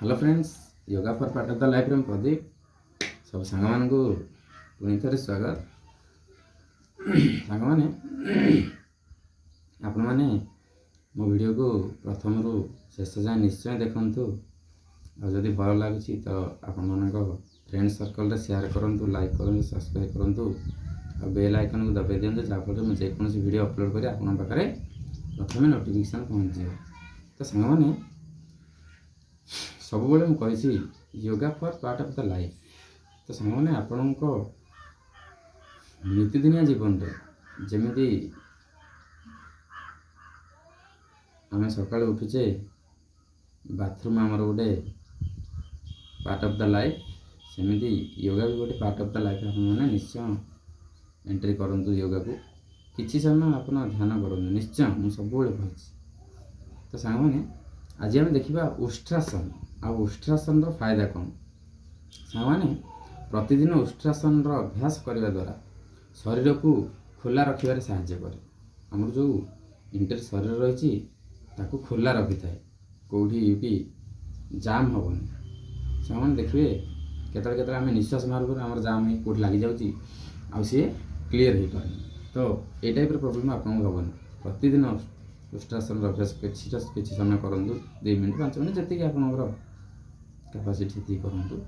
Hello friends, yoga for part of the life में प्रदीप सब सांग मान को पुणी थे स्वागत। सांग मैंने आपण मैंने मो वीडियो को प्रथम रू शेष जाए निश्चय देखु और जदि भल लगुच तो आपण मान फ्रेंड सर्कल शेयर करूँ, लाइक करूँ, सब्सक्राइब करूँ और बेल आइकन को दबाई दिखाँ जहाँफल मुझे जेकोसी वीडियो अपलोड करें आपन पाखे प्रथम नोटिफिकेशन पहुँच जाए। तो सांग मैंने सब बड़े मुझे yoga for part of the life. तो सामने आपण नीतिदिनिया जीवन जमी आम सकाल उठुचे बाथरूम आमर गोटे पार्ट ऑफ द लाइफ, सेमती योगा भी गोटे पार्ट ऑफ द लाइफ। आपने निश्चय एंट्री करूँ योगा को किसी समय आप ध्यान करूँ निश्चय मुझे सब कही। तो सांग आज आम देखा उष्ट्रासन आ उष्ट्रासन फायदा कौन। सामान्य प्रतिदिन उष्ट्रासन अभ्यास करने द्वारा शरीर को खोला रखिबार साहाय्य करे। आमर जो इंटर शरीर रही ताकू खोला रखी थाए, कौटी भी जाम हेनी। सामान्य देखिए केतले आम निश्वास मार्ग आम जाम हो कौट लग जाऊँगी आ सी क्लीयर हो पाए। तो ये टाइप प्रोब्लेम आपको हेनी। प्रतिदिन उष्ट्रासन अभ्यास किसी समय करूँ, 2 मिनट 5 मिनट जी आप कैपेसिटी करूँ।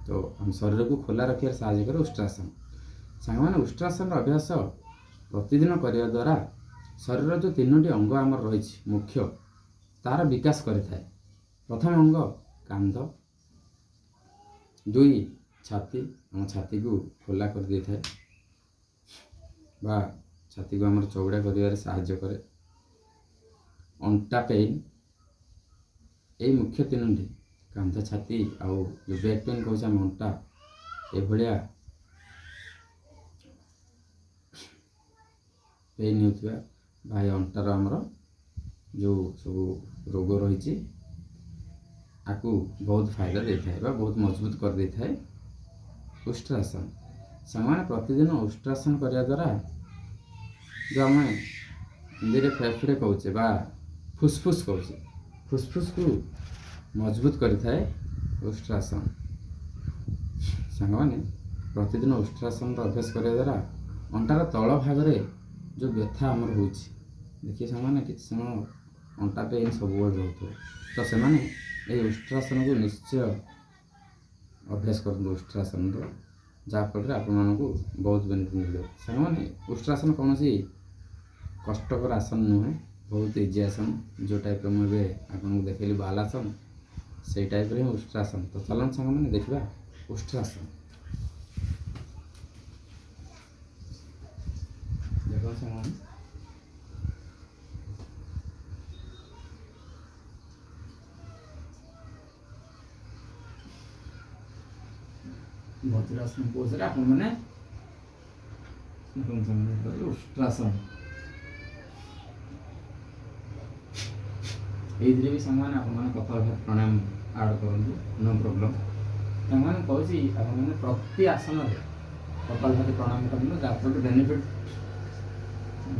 तो हम शरीर को खोला रखिए साहाय्य करे उष्ट्रासन। सांग उष्ट्रासन अभ्यास प्रतिदिन करने द्वारा शरीर जो 3टी अंग आमर रही मुख्य तार विकास करें। प्रथम अंग कांध, 2 छाती, आम छाती को खोला कर दे थाए बा छाती को आमर चौड़ा कर साहाय्य करे। अंटा पेन यही मुख्य 3टी कांध, छाती आउ जो बैक पेन कौन अंटा ये पेन होता भाई अंटार आमर जो सब रोग रही आपको बहुत फायदा दे था, बहुत मजबूत कर दे था उष्ट्रासन। सामान्य प्रतिदिन उष्ट्रासन करने द्वारा जो आम हिंदी में फेफड़े कहे बा फुसफुस कहे, फुसफुस को मजबूत करें उष्ट्रासन। सांग मैंने प्रतिदिन उष्ट्रासन अभ्यास करने द्वारा अंटार तल भाग जो व्यथा आमर हो देखिए सामान्य किसी समय अंटा पेन सब रोक। तो से उष्ट्रासन को निश्चय अभ्यास करूँ उष्ट्रासन जहाँफल आपण को बहुत बेनिफिट मिले। सामान्य उष्ट्रासन कौन कष्टकर आसन नुहे, बहुत इजी आसन जो टाइप मुझे आपको देखली बालासन से टाइप रे उष्ट्रासन। तो चलन सांग मैंने देखा उष्ट्रासन। देखो सांग वज्रासन पोज रे आपण माने उष्ट्रासन ये भी सामान आप कपालभाति प्राणायाम ऐड करूँ, नो प्रॉब्लम। सामान कहूँ आप प्रति आसन कपालभाति प्राणायाम करूँ जहाँफल बेनिफिट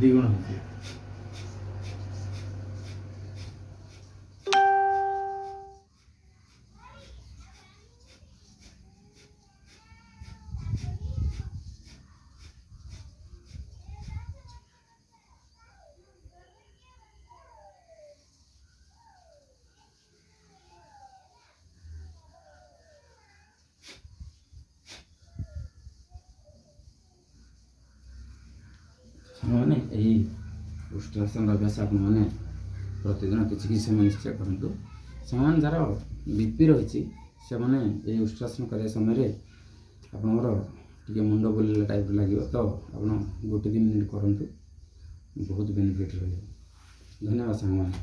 2 गुण हो। मैंने यही उष्ट्रासन अभ्यास आपने प्रतिदिन किसी समय निश्चय करूँ। सामान जार बीपी रही से मैंने उष्ट्रासन करने समय आपंकर मुंड बुलेला टाइप लगे तो आप 1-2 मिनट करूँ, बहुत बेनिफिट रही। धन्यवाद सांग।